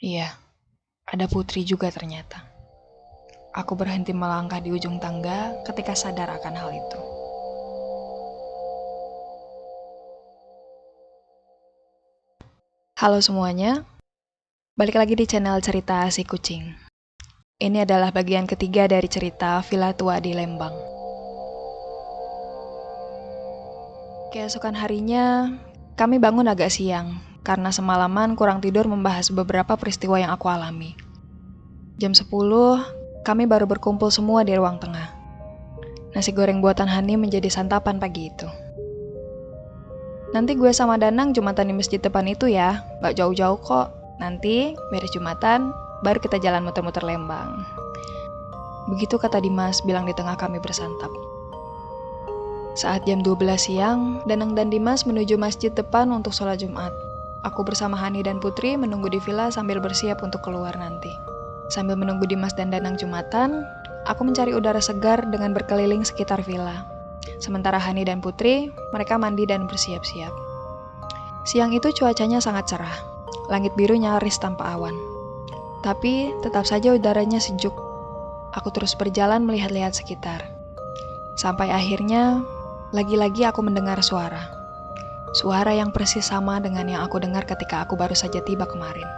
Iya, ada Putri juga ternyata. Aku berhenti melangkah di ujung tangga ketika sadar akan hal itu. Halo semuanya, balik lagi di channel Cerita Si Kucing. Ini adalah bagian ketiga dari cerita Villa Tua di Lembang. Keesokan harinya, kami bangun agak siang karena semalaman kurang tidur membahas beberapa peristiwa yang aku alami. Jam 10, kami baru berkumpul semua di ruang tengah. Nasi goreng buatan Hani menjadi santapan pagi itu. Nanti gue sama Danang Jumatan di masjid depan itu ya, gak jauh-jauh kok. Nanti beres Jumatan, baru kita jalan muter-muter Lembang. Begitu kata Dimas bilang di tengah kami bersantap. Saat jam 12 siang, Danang dan Dimas menuju masjid depan untuk sholat Jumat. Aku bersama Hani dan Putri menunggu di villa sambil bersiap untuk keluar nanti. Sambil menunggu Dimas dan Danang Jumatan, aku mencari udara segar dengan berkeliling sekitar villa. Sementara Hani dan Putri, mereka mandi dan bersiap-siap. Siang itu cuacanya sangat cerah. Langit biru nyaris tanpa awan. Tapi tetap saja udaranya sejuk. Aku terus berjalan melihat-lihat sekitar. Sampai akhirnya, lagi-lagi aku mendengar suara. Suara yang persis sama dengan yang aku dengar ketika aku baru saja tiba kemarin.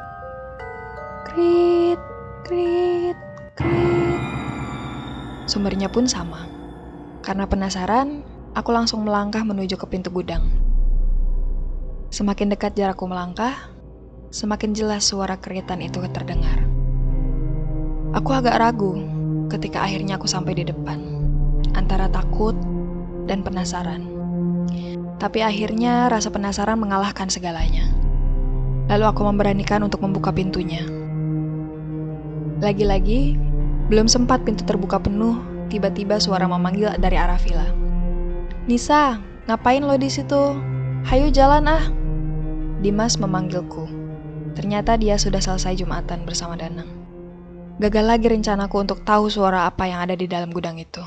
Krit, krit, krit. Sumbernya pun sama. Karena penasaran, aku langsung melangkah menuju ke pintu gudang. Semakin dekat jarakku melangkah, semakin jelas suara keritan itu terdengar. Aku agak ragu ketika akhirnya aku sampai di depan, antara takut dan penasaran. Tapi akhirnya rasa penasaran mengalahkan segalanya. Lalu aku memberanikan untuk membuka pintunya. Lagi-lagi, belum sempat pintu terbuka penuh, tiba-tiba suara memanggil dari arah villa. Nisa, ngapain lo di situ? Hayu jalan ah. Dimas memanggilku. Ternyata dia sudah selesai Jumatan bersama Danang. Gagal lagi rencanaku untuk tahu suara apa yang ada di dalam gudang itu.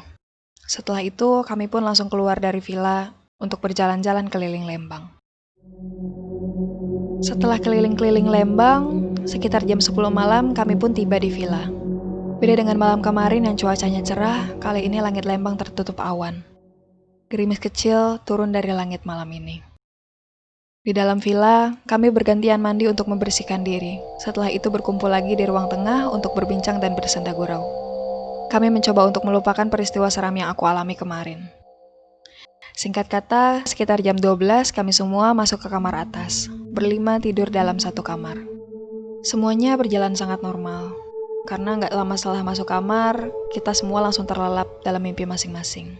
Setelah itu, kami pun langsung keluar dari villa untuk berjalan-jalan keliling Lembang. Setelah keliling-keliling Lembang, sekitar jam 10 malam kami pun tiba di villa. Beda dengan malam kemarin yang cuacanya cerah, kali ini langit Lembang tertutup awan. Gerimis kecil turun dari langit malam ini. Di dalam villa, kami bergantian mandi untuk membersihkan diri. Setelah itu berkumpul lagi di ruang tengah untuk berbincang dan bersenda gurau. Kami mencoba untuk melupakan peristiwa seram yang aku alami kemarin. Singkat kata, sekitar jam 12 kami semua masuk ke kamar atas. Berlima tidur dalam satu kamar. Semuanya berjalan sangat normal. Karena nggak lama setelah masuk kamar, kita semua langsung terlelap dalam mimpi masing-masing.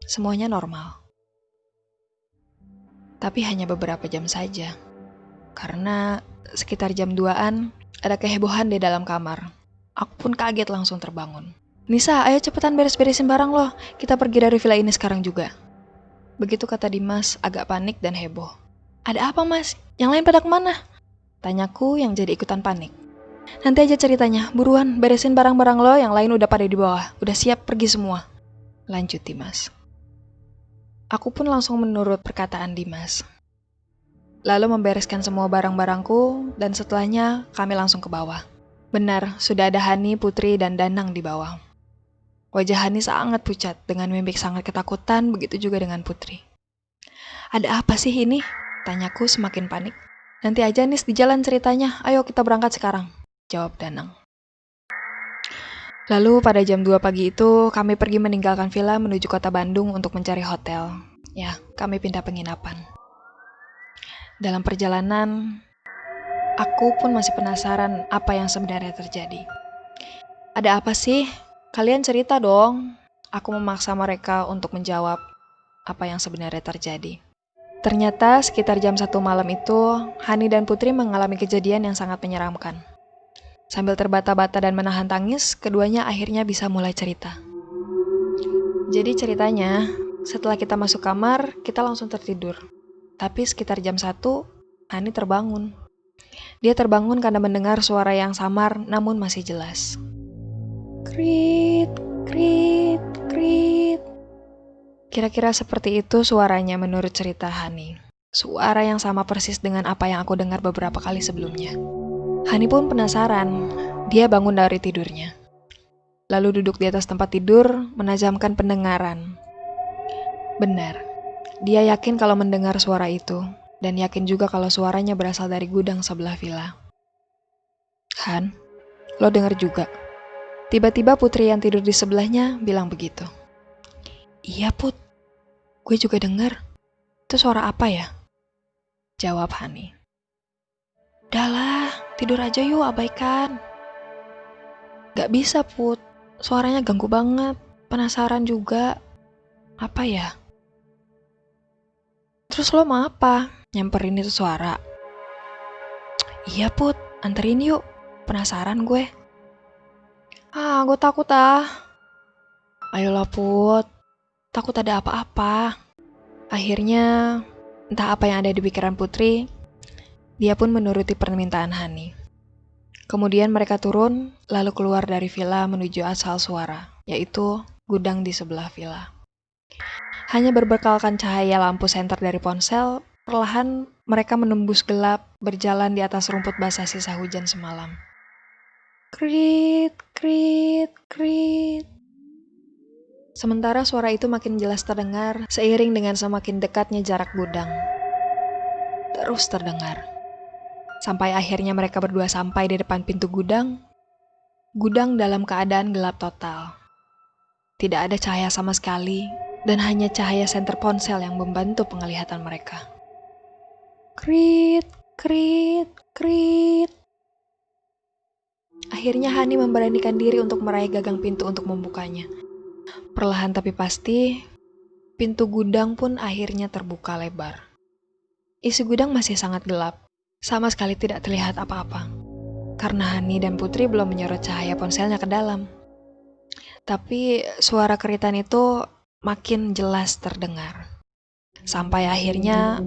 Semuanya normal. Tapi hanya beberapa jam saja. Karena sekitar jam 2-an, ada kehebohan di dalam kamar. Aku pun kaget langsung terbangun. Nisa, ayo cepetan beres-beresin barang loh. Kita pergi dari villa ini sekarang juga. Begitu kata Dimas, agak panik dan heboh. Ada apa mas? Yang lain pada kemana? Tanyaku yang jadi ikutan panik. Nanti aja ceritanya, buruan beresin barang-barang lo, yang lain udah pada di bawah. Udah siap pergi semua. Lanjut Dimas. Aku pun langsung menurut perkataan Dimas. Lalu membereskan semua barang-barangku, dan setelahnya kami langsung ke bawah. Benar, sudah ada Hani, Putri, dan Danang di bawah. Wajah Hani sangat pucat, dengan mimik sangat ketakutan, begitu juga dengan Putri. Ada apa sih ini? Tanyaku semakin panik. Nanti aja Nis di jalan ceritanya, ayo kita berangkat sekarang, jawab Danang. Lalu pada jam 2 pagi itu, kami pergi meninggalkan villa menuju kota Bandung untuk mencari hotel. Ya, kami pindah penginapan. Dalam perjalanan, aku pun masih penasaran apa yang sebenarnya terjadi. Ada apa sih? Kalian cerita dong. Aku memaksa mereka untuk menjawab apa yang sebenarnya terjadi. Ternyata sekitar jam 1 malam itu, Hani dan Putri mengalami kejadian yang sangat menyeramkan. Sambil terbata-bata dan menahan tangis, keduanya akhirnya bisa mulai cerita. Jadi ceritanya, setelah kita masuk kamar, kita langsung tertidur. Tapi sekitar jam 1, Hani terbangun. Dia terbangun karena mendengar suara yang samar namun masih jelas. Krit, krit, krit. Kira-kira seperti itu suaranya menurut cerita Hani. Suara yang sama persis dengan apa yang aku dengar beberapa kali sebelumnya. Hani pun penasaran. Dia bangun dari tidurnya. Lalu duduk di atas tempat tidur, menajamkan pendengaran. Benar, dia yakin kalau mendengar suara itu, dan yakin juga kalau suaranya berasal dari gudang sebelah villa. Han, lo dengar juga? Tiba-tiba Putri yang tidur di sebelahnya bilang begitu. Iya Put, gue juga dengar. Itu suara apa ya? Jawab Hani. Udahlah, tidur aja yuk, abaikan. Gak bisa Put, suaranya ganggu banget. Penasaran juga. Apa ya? Terus lo mau apa? Nyamperin itu suara? Iya Put, anterin yuk. Penasaran gue. Gue takut ah. Ayolah Put, takut ada apa-apa. Akhirnya, entah apa yang ada di pikiran Putri, dia pun menuruti permintaan Hani. Kemudian mereka turun, lalu keluar dari villa menuju asal suara, yaitu gudang di sebelah villa. Hanya berbekalkan cahaya lampu senter dari ponsel, perlahan mereka menembus gelap, berjalan di atas rumput basah sisa hujan semalam. Krit, krit, krit. Sementara suara itu makin jelas terdengar seiring dengan semakin dekatnya jarak gudang. Terus terdengar. Sampai akhirnya mereka berdua sampai di depan pintu gudang. Gudang dalam keadaan gelap total. Tidak ada cahaya sama sekali, dan hanya cahaya senter ponsel yang membantu penglihatan mereka. Krit, krit, krit. Akhirnya Hani memberanikan diri untuk meraih gagang pintu untuk membukanya. Perlahan tapi pasti, pintu gudang pun akhirnya terbuka lebar. Isi gudang masih sangat gelap, sama sekali tidak terlihat apa-apa. Karena Hani dan Putri belum menyorot cahaya ponselnya ke dalam. Tapi suara keritan itu makin jelas terdengar. Sampai akhirnya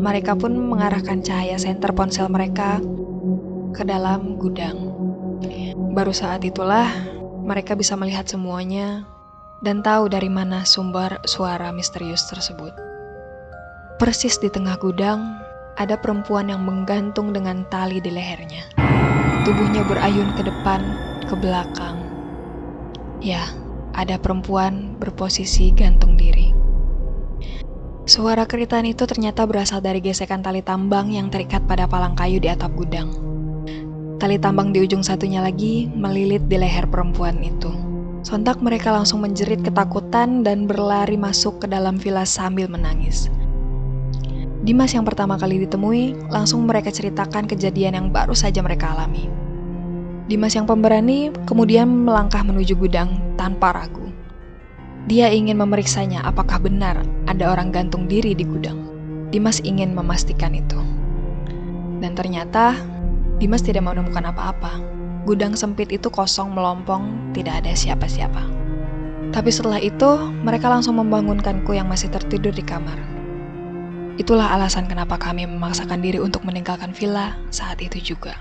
mereka pun mengarahkan cahaya senter ponsel mereka ke dalam gudang. Baru saat itulah mereka bisa melihat semuanya dan tahu dari mana sumber suara misterius tersebut. Persis di tengah gudang, ada perempuan yang menggantung dengan tali di lehernya. Tubuhnya berayun ke depan, ke belakang. Ya, ada perempuan berposisi gantung diri. Suara keritan itu ternyata berasal dari gesekan tali tambang yang terikat pada palang kayu di atap gudang. Tali tambang di ujung satunya lagi melilit di leher perempuan itu. Sontak mereka langsung menjerit ketakutan dan berlari masuk ke dalam villa sambil menangis. Dimas yang pertama kali ditemui, langsung mereka ceritakan kejadian yang baru saja mereka alami. Dimas yang pemberani kemudian melangkah menuju gudang tanpa ragu. Dia ingin memeriksanya apakah benar ada orang gantung diri di gudang. Dimas ingin memastikan itu. Dan ternyata, Dimas tidak menemukan apa-apa. Gudang sempit itu kosong melompong, tidak ada siapa-siapa. Tapi setelah itu, mereka langsung membangunkanku yang masih tertidur di kamar. Itulah alasan kenapa kami memaksakan diri untuk meninggalkan villa saat itu juga.